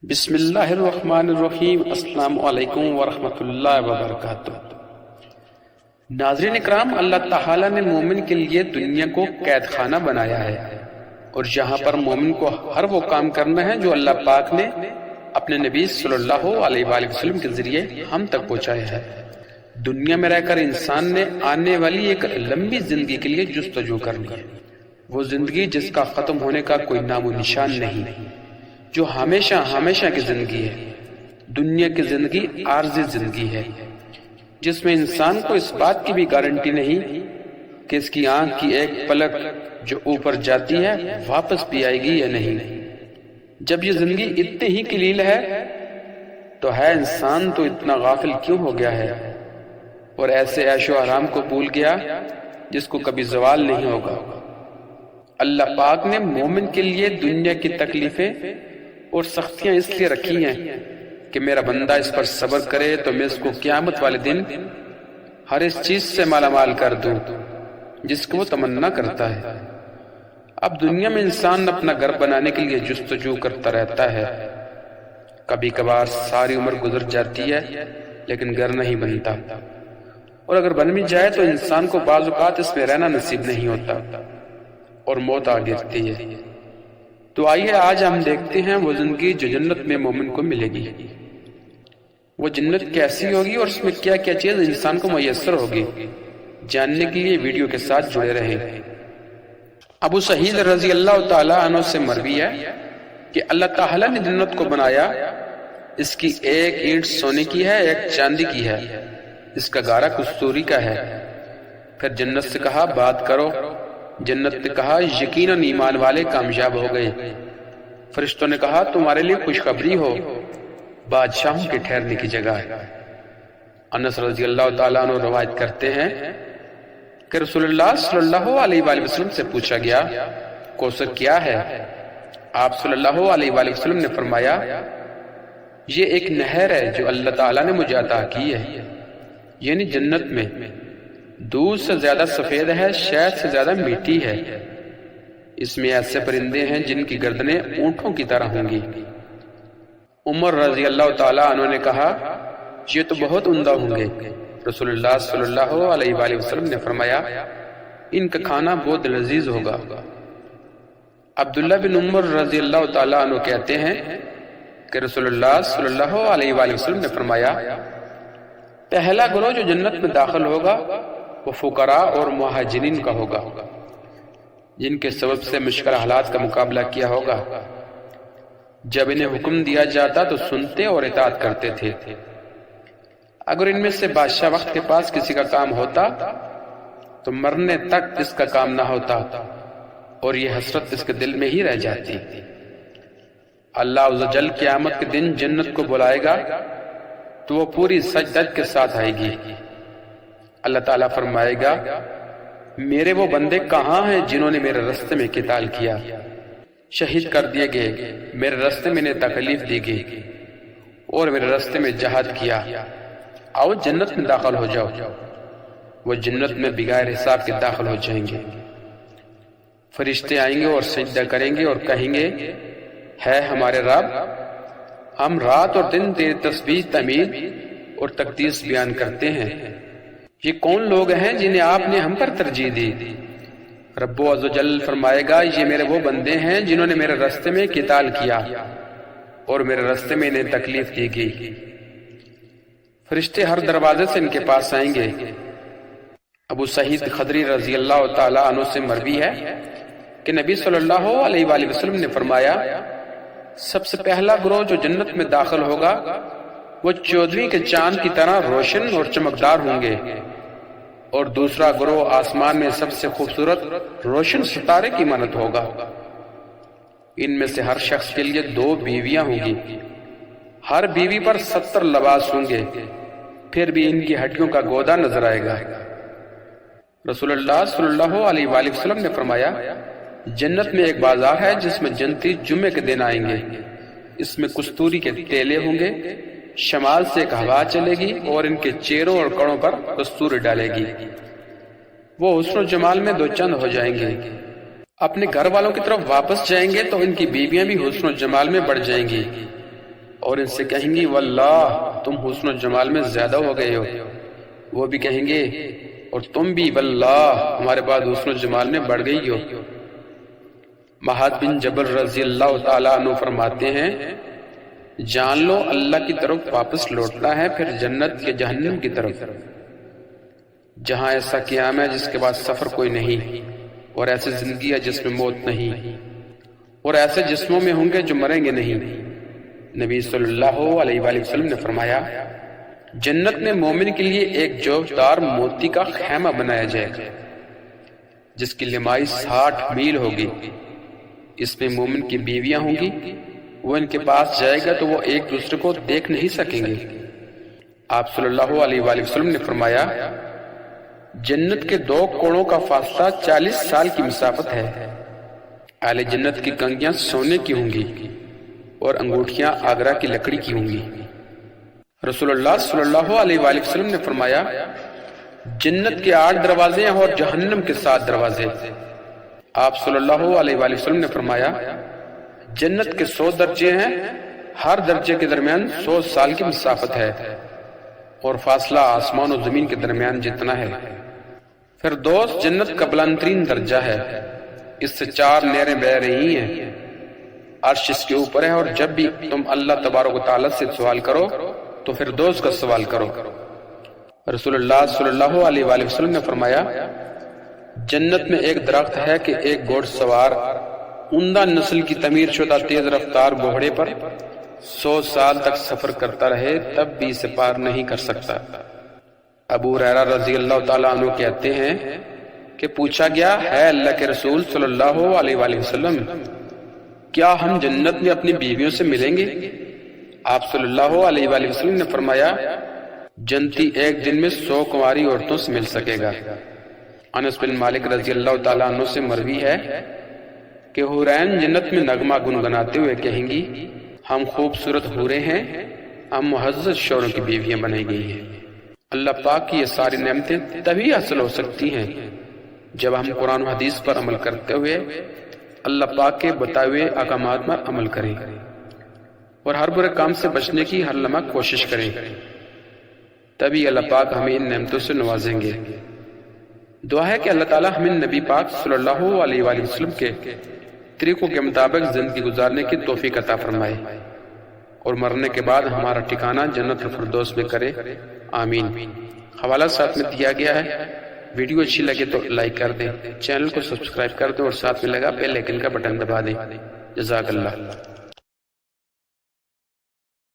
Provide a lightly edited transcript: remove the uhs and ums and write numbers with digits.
بسم اللہ الرحمن الرحیم۔ السلام علیکم ورحمۃ اللہ وبرکاتہ۔ ناظرین اکرام، اللہ تعالیٰ نے مومن کے لیے دنیا کو قید خانہ بنایا ہے، اور جہاں پر مومن کو ہر وہ کام کرنا ہے جو اللہ پاک نے اپنے نبی صلی اللہ علیہ وآلہ وسلم کے ذریعے ہم تک پہنچایا ہے۔ دنیا میں رہ کر انسان نے آنے والی ایک لمبی زندگی کے لیے جستجو کرنی ہے، وہ زندگی جس کا ختم ہونے کا کوئی نام و نشان نہیں، جو ہمیشہ ہمیشہ کی زندگی ہے۔ دنیا کی زندگی عارضی زندگی ہے، جس میں انسان کو اس بات کی بھی گارنٹی نہیں کہ اس کی آنکھ کی ایک پلک جو اوپر جاتی ہے واپس بھی آئے گی یا نہیں۔ جب یہ زندگی اتنی ہی قلیل ہے تو ہے انسان تو اتنا غافل کیوں ہو گیا ہے، اور ایسے عیش و آرام کو بھول گیا جس کو کبھی زوال نہیں ہوگا۔ اللہ پاک نے مومن کے لیے دنیا کی تکلیفیں اور سختیاں اس لیے رکھی ہیں کہ میرا بندہ اس پر صبر کرے تو میں اس کو قیامت والے دن ہر اس چیز سے مالا مال کر دوں جس کو وہ تمنا کرتا ہے۔ اب دنیا میں انسان اپنا گھر بنانے کے لیے جستجو کرتا رہتا ہے، کبھی کبھار ساری عمر گزر جاتی ہے لیکن گھر نہیں بنتا، اور اگر بن بھی جائے تو انسان کو بعض اوقات اس میں رہنا نصیب نہیں ہوتا اور موت آ گرتی ہے۔ تو آئیے آج ہم دیکھتے ہیں وہ زندگی جو جنت میں مومن کو ملے گی، وہ جنت کیسی ہوگی اور اس میں کیا کیا چیز انسان کو میسر ہوگی۔ جاننے کے لیے ویڈیو کے ساتھ جڑے رہیں۔ ابو سعید رضی اللہ تعالیٰ عنہ سے مروی ہے کہ اللہ تعالیٰ نے جنت کو بنایا، اس کی ایک اینٹ سونے کی ہے، ایک چاندی کی ہے، اس کا گارا کستوری کا ہے۔ پھر جنت سے کہا بات کرو۔ جنت نے کہا یقیناً ایمان والے کامیاب ہو گئے۔ فرشتوں نے کہا تمہارے لیے خوشخبری ہو، بادشاہوں کے ٹھہرنے کی جگہ ہے۔ انس رضی اللہ تعالیٰ عنہ روایت کرتے ہیں کہ رسول اللہ صلی اللہ علیہ وآلہ وسلم سے پوچھا گیا کوثر کیا ہے؟ آپ صلی اللہ علیہ وآلہ وسلم نے فرمایا یہ ایک نہر ہے جو اللہ تعالیٰ نے مجھے عطا کی ہے، یعنی جنت میں دودھ سے زیادہ سفید ہے، شہد سے زیادہ میٹھی ہے، اس میں ایسے پرندے ہیں جن کی گردنیں اونٹوں کی طرح ہوں گی۔ عمر رضی اللہ تعالیٰ عنہ نے کہا یہ تو بہت عمدہ ہوں گے۔ رسول اللہ صلی اللہ علیہ وآلہ وسلم نے فرمایا ان کا کھانا بہت لذیذ ہوگا۔ عبداللہ بن عمر رضی اللہ تعالیٰ عنہ کہتے ہیں کہ رسول اللہ صلی اللہ علیہ وآلہ وسلم نے فرمایا پہلا گروہ جو جنت میں داخل ہوگا وہ فقراء اور مہاجرین کا ہوگا، جن کے سبب سے مشکل حالات کا مقابلہ کیا ہوگا۔ جب انہیں حکم دیا جاتا تو سنتے اور اطاعت کرتے تھے۔ اگر ان میں سے بادشاہ وقت کے پاس کسی کا کام ہوتا تو مرنے تک اس کا کام نہ ہوتا، اور یہ حسرت اس کے دل میں ہی رہ جاتی۔ اللہ عز و جل قیامت کے دن جنت کو بلائے گا تو وہ پوری سجدت کے ساتھ آئے گی۔ اللہ تعالیٰ فرمائے گا میرے وہ بندے کہاں ہیں جنہوں نے میرے راستے میں قتال کیا، شہید کر دیے گئے، میرے راستے میں انہیں تکلیف دی گئی اور میرے راستے میں جہاد کیا، آؤ جنت میں داخل ہو جاؤ۔ وہ جنت میں بغیر حساب کے داخل ہو جائیں گے۔ فرشتے آئیں گے اور سجدہ کریں گے اور کہیں گے ہے ہمارے رب، ہم رات اور دن تیری تسبیح تحمید اور تقدیس بیان کرتے ہیں۔ یہ کون لوگ ہیں جنہیں آپ نے ہم پر ترجیح دی؟ رب عز و جل فرمائے گا یہ میرے وہ بندے ہیں جنہوں نے میرے راستے میں قتال کیا اور میرے راستے میں انہیں تکلیف دی گئی۔ فرشتے ہر دروازے سے ان کے پاس آئیں گے۔ ابو سعید خدری رضی اللہ تعالیٰ عنہ سے مروی ہے کہ نبی صلی اللہ علیہ وآلہ وسلم نے فرمایا سب سے پہلا گروہ جو جنت میں داخل ہوگا وہ 14ویں کے چاند کی طرح روشن اور چمکدار ہوں گے، اور دوسرا گروہ آسمان میں سب سے خوبصورت روشن ستارے کی مانند ہوگا۔ ان میں سے ہر شخص کے لیے 2 بیویاں ہوں گی، ہر بیوی پر 70 لباس ہوں گے، پھر بھی ان کی ہڈیوں کا گودا نظر آئے گا۔ رسول اللہ صلی اللہ علیہ وآلہ وسلم نے فرمایا جنت میں ایک بازار ہے جس میں جنتی جمعے کے دن آئیں گے، اس میں کستوری کے تیلے ہوں گے، شمال سے ایک ہوا چلے گی اور ان کے چہروں اور کڑوں پر کستوری ڈالے گی، وہ حسن و جمال میں 2 چند ہو جائیں گے۔ اپنے گھر والوں کی طرف واپس جائیں گے تو ان کی بیویاں بھی حسن و جمال میں بڑھ جائیں گی، اور ان سے کہیں گی واللہ تم حسن و جمال میں زیادہ ہو گئے ہو، وہ بھی کہیں گے اور تم بھی واللہ ہمارے بعد حسن و جمال میں بڑھ گئی ہو۔ معاذ بن جبل رضی اللہ تعالیٰ عنہ فرماتے ہیں جان لو اللہ کی طرف واپس لوٹنا ہے، پھر جنت کے جہنم کی طرف، جہاں ایسا قیام ہے جس کے بعد سفر کوئی نہیں، اور ایسی زندگی ہے جس میں موت نہیں، اور ایسے جسموں میں ہوں گے جو مریں گے نہیں۔ نبی صلی اللہ علیہ وآلہ وسلم نے فرمایا جنت میں مومن کے لیے ایک جوبدار موتی کا خیمہ بنایا جائے گا جس کی لمبائی 60 میل ہوگی، اس میں مومن کی بیویاں ہوں گی، وہ ان کے پاس جائے گا تو وہ ایک دوسرے کو دیکھ نہیں سکیں گے۔ آپ صلی اللہ علیہ وآلہ وسلم نے فرمایا جنت کے 2 کوڑوں کا فاصلہ 40 سال کی مسافت ہے، اہل جنت کی کنگیاں سونے کی ہوں گی اور انگوٹھیاں آگرہ کی لکڑی کی ہوں گی۔ رسول اللہ صلی اللہ علیہ وآلہ وسلم نے فرمایا جنت کے 8 دروازے ہیں اور جہنم کے 7 دروازے۔ آپ صلی اللہ علیہ وآلہ وسلم نے فرمایا جنت کے 100 درجے ہیں، ہر درجے کے درمیان 100 سال کی مسافت ہے، اور فاصلہ آسمان و زمین کے درمیان جتنا ہے۔ فردوس جنت کا بلند ترین درجہ ہے، اس سے 4 نہریں بہہ رہی ہیں، عرش اس کے اوپر ہے، اور جب بھی تم اللہ تبارک و تعالیٰ سے سوال کرو تو فردوس کا سوال کرو۔ رسول اللہ صلی اللہ علیہ وآلہ وسلم نے فرمایا جنت میں ایک درخت ہے کہ ایک گھوڑ سوار عمدہ نسل کی تعمیر شدہ تیز رفتار گھوڑے پر 100 سال تک سفر کرتا رہے تب بھی اسے پار نہیں کر سکتا۔ ابو ہریرہ رضی اللہ تعالیٰ عنہ کہتے ہیں کہ پوچھا گیا ہے اللہ کے رسول صلی اللہ علیہ وآلہ وسلم کیا ہم جنت میں اپنی بیویوں سے ملیں گے؟ آپ صلی اللہ علیہ وآلہ وسلم نے فرمایا جنتی ایک دن میں 100 کنواری عورتوں سے مل سکے گا۔ انس بن مالک رضی اللہ تعالیٰ عنہ سے مروی ہے کہ حورین جنت میں نغمہ گنگناتے ہوئے کہیں گی ہم خوبصورت حوریں ہیں، ہم معزز شوہروں کی بیویاں بنائی گئی ہیں۔ اللہ پاک کی یہ ساری نعمتیں تبھی حاصل ہو سکتی ہیں جب ہم قرآن و حدیث پر عمل کرتے ہوئے اللہ پاک کے بتائے ہوئے احکامات پر عمل کریں اور ہر برے کام سے بچنے کی ہر لمحہ کوشش کریں، تبھی اللہ پاک ہمیں ان نعمتوں سے نوازیں گے۔ دعا ہے کہ اللہ تعالی ہمیں نبی پاک صلی اللہ علیہ وآلہ وسلم کے طریقوں کے مطابق زندگی گزارنے کی توفیق عطا فرمائے اور مرنے کے بعد ہمارا ٹھکانہ جنت الفردوس میں کرے، آمین۔ حوالہ ساتھ میں دیا گیا ہے، ویڈیو اچھی لگے تو لائک کر دیں، چینل کو سبسکرائب کر دیں اور ساتھ میں لگا بیل آئیکن کا بٹن دبا دیں۔ جزاک اللہ۔